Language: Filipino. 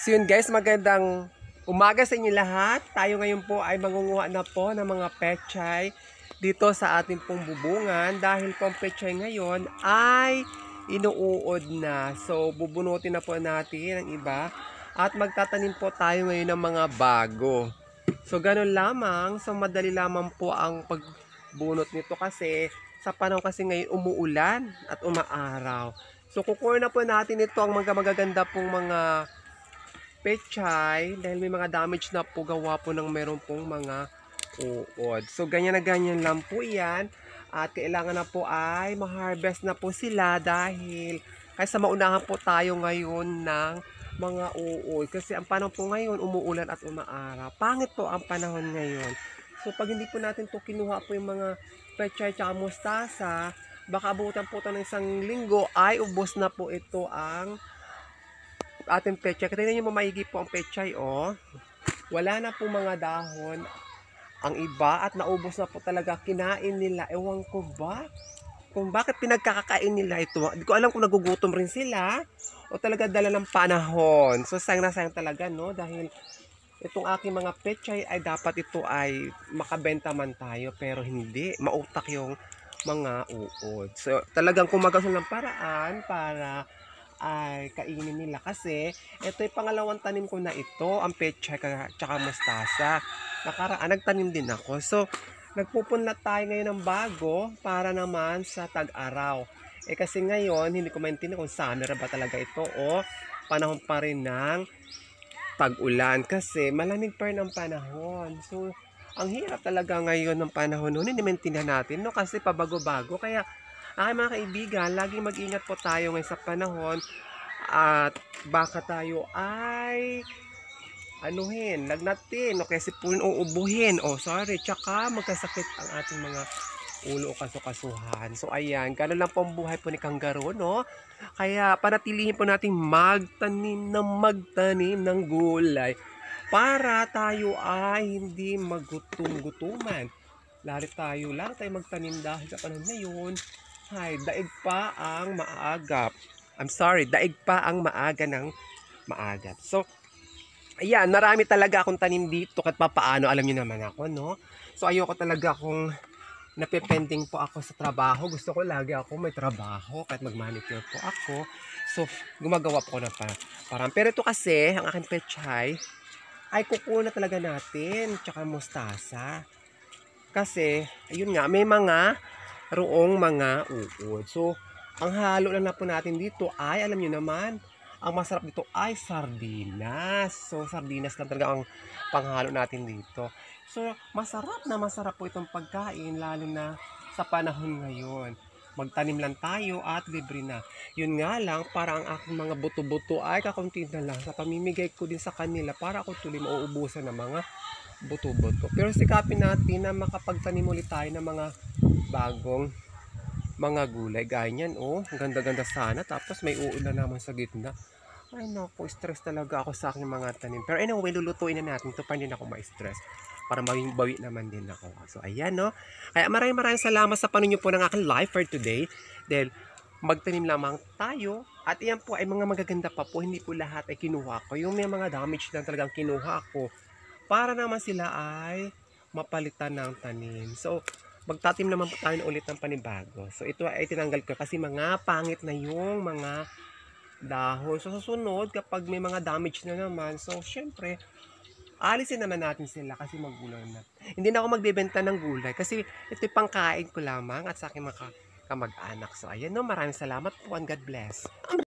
So yun guys, magandang umaga sa inyo lahat. Tayo ngayon po ay mangunguha na po ng mga pechay dito sa ating pong bubungan dahil po ang pechay ngayon ay inuuod na. So bubunutin na po natin ang iba at magtatanim po tayo ngayon ng mga bago. So ganun lamang, so madali lamang po ang pagbunot nito kasi sa panahon kasi ngayon umuulan at umaaraw. So kukuha na po natin ito ang mga magaganda pong mga pechay dahil may mga damage na po gawa po ng meron pong mga uod. So ganyan na ganyan lang po yan at kailangan na po ay ma-harvest na po sila dahil kaysa maunahan po tayo ngayon ng mga uod kasi ang panahon po ngayon umuulan at umaaraw. Pangit po ang panahon ngayon. So pag hindi po natin to kinuha po yung mga pechay at mustasa, baka abutan po ito ng isang linggo ay ubos na po ito ang ating pechay. Tingnan nyo maigi po ang pechay, oh. Wala na po mga dahon ang iba at naubos na po talaga. Kinain nila. Ewan ko ba kung bakit pinagkakakain nila ito. Hindi ko alam kung nagugutom rin sila o talaga dala ng panahon. So sayang na sayang talaga, no? Dahil itong aking mga pechay ay dapat ito ay makabenta man tayo pero hindi. Mautak yung mga uod. So talagang kumagawa ng paraan para ay kainin nila kasi ito yung pangalawang tanim ko na ito, ang pechay tsaka mustasa. Nakaraan nagtanim din ako. So nagpupunlat tayo ngayon ng bago para naman sa tag-araw. Kasi ngayon hindi ko maintindihan kung summer ba talaga ito o panahon pa rin ng tag-ulan kasi malamig pa rin ang panahon. So ang hirap talaga ngayon ng panahon noon, hindi maintindihan natin no kasi pabago-bago kaya mga kaibigan, laging mag-ingat po tayo ngayon sa panahon at baka tayo ay lagnatin o kasi po uubuhin o tsaka magkasakit ang ating mga ulo o kasukasuhan. So ayan, gano'n lang po ang buhay po ni kangaroo, no? Kaya panatilihin po natin magtanim ng gulay para tayo ay hindi magutom-gutuman. Lalo tayo magtanim dahil sa panahon ngayon daig pa ang maagap. Daig pa ang maaga ng maagap. So, ayan, marami talaga akong tanim dito kahit papaano, alam niyo naman ako, no? So, ayoko talaga kung napepending po ako sa trabaho. Gusto ko lagi ako may trabaho kahit mag-manicure po ako. So, gumagawa po ako ng parang. Pero ito kasi, ang aking pechay, ay kukuha talaga natin, tsaka mustasa. Kasi, ayun nga, may mga roong mga uod. So, ang halo lang na po natin dito ay, alam nyo naman, ang masarap dito ay sardinas. So, sardinas lang talaga ang panghalo natin dito. So, masarap po itong pagkain, lalo na sa panahon ngayon. Magtanim lang tayo at libre na. Yun nga lang, para ang aking mga buto-buto ay kakunti na lang. Sa pamimigay ko din sa kanila para ako tuloy mauubusan ng mga buto-buto. Pero sikapin natin na makapagtanim ulit tayo ng mga bagong mga gulay. Ganyan, oh. Ang ganda-ganda sana. Tapos may uod na naman sa gitna. Ay, naku. Stress talaga ako sa aking mga tanim. Pero anyway, lulutuin na natin ito para hindi ako ma-stress. Para bawi naman din ako. So, ayan, no. Kaya maraming salamat sa paninyo po ng aking live for today. Dahil magtanim lamang tayo. At iyan po ay mga magaganda pa po. Hindi po lahat ay kinuha ko. Yung may mga damage lang talagang kinuha ko. Para naman sila ay mapalitan ng tanim. So, magtatim naman po tayo ulit ng panibago. So, ito ay tinanggal ko kasi mga pangit na yung mga dahon. So, susunod, kapag may mga damage na naman, so, syempre, alisin naman natin sila kasi magulang na. Hindi na ako magbebenta ng gulay kasi ito pangkain ko lamang at sa aking mga kamag-anak. So, ayan no, maraming salamat po and God bless.